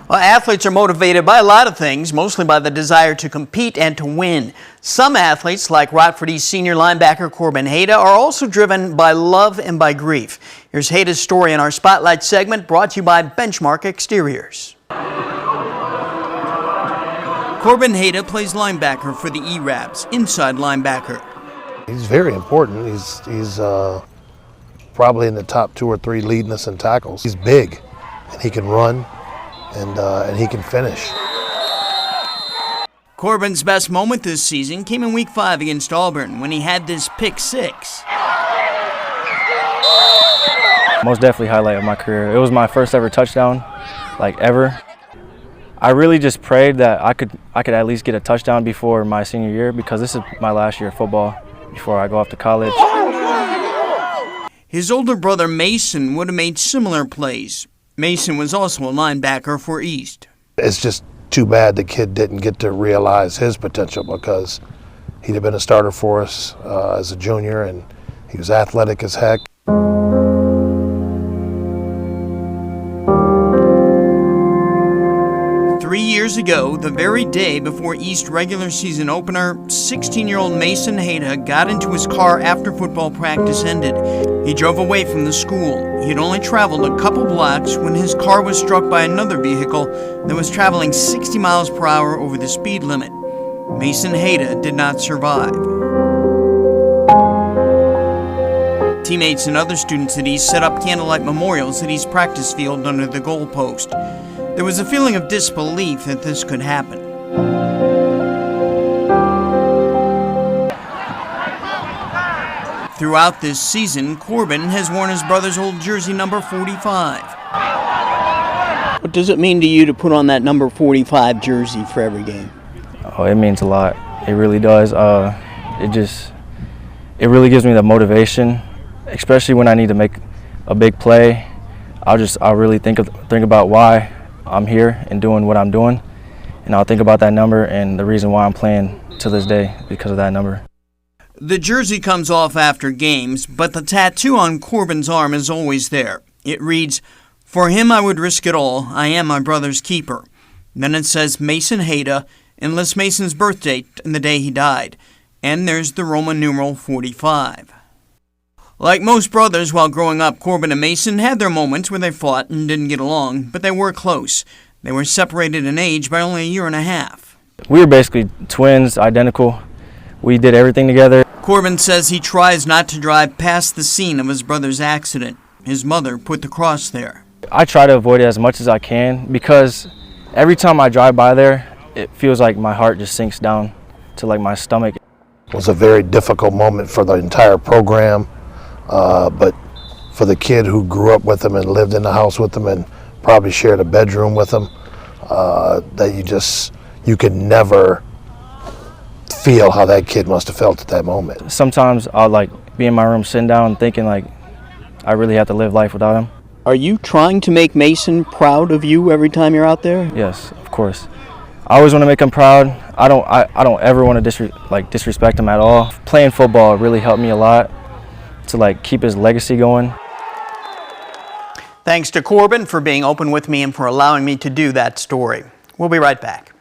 Well, athletes are motivated by a lot of things, mostly by the desire to compete and to win. Some athletes, like Rockford East senior linebacker Corbin Hada, are also driven by love and by grief. Here's Hada's story in our Spotlight segment, brought to you by Benchmark Exteriors. Corbin Hada plays linebacker for the E-Rabs, inside linebacker. He's very important. He's probably in the top 2 or 3 leading us in tackles. He's big, and he can run, and he can finish. Corbin's best moment this season came in Week 5 against Auburn when he had this pick 6. Most definitely highlight of my career. It was my first ever touchdown, ever. I really just prayed that I could at least get a touchdown before my senior year, because this is my last year of football before I go off to college. His older brother Mason would have made similar plays. Mason was also a linebacker for East. It's just too bad the kid didn't get to realize his potential, because he'd have been a starter for us as a junior, and he was athletic as heck. Three years ago, the very day before East regular season opener, 16-year-old Mason Hada got into his car after football practice ended. He drove away from the school. He had only traveled a couple blocks when his car was struck by another vehicle that was traveling 60 miles per hour over the speed limit. Mason Hada did not survive. Teammates and other students at East set up candlelight memorials at East practice field under the goalpost. There was a feeling of disbelief that this could happen. Throughout this season, Corbin has worn his brother's old jersey number 45. What does it mean to you to put on that number 45 jersey for every game? Oh, it means a lot. It really does. It really gives me the motivation, especially when I need to make a big play. I'll really think about why I'm here and doing what I'm doing, and I'll think about that number and the reason why I'm playing to this day because of that number. The jersey comes off after games, but the tattoo on Corbin's arm is always there. It reads, "For him I would risk it all. I am my brother's keeper." Then it says Mason Hada, and lists Mason's birth date and the day he died. And there's the Roman numeral 45. Like most brothers while growing up, Corbin and Mason had their moments where they fought and didn't get along, but they were close. They were separated in age by only a year and a half. We were basically twins, identical. We did everything together. Corbin says he tries not to drive past the scene of his brother's accident. His mother put the cross there. I try to avoid it as much as I can, because every time I drive by there, it feels like my heart just sinks down to my stomach. It was a very difficult moment for the entire program. But for the kid who grew up with him and lived in the house with him and probably shared a bedroom with him, that you can never feel how that kid must have felt at that moment. Sometimes I'll be in my room sitting down thinking I really have to live life without him. Are you trying to make Mason proud of you every time you're out there? Yes, of course. I always want to make him proud. I don't ever want to disrespect him at all. Playing football really helped me a lot to keep his legacy going. Thanks to Corbin for being open with me and for allowing me to do that story. We'll be right back.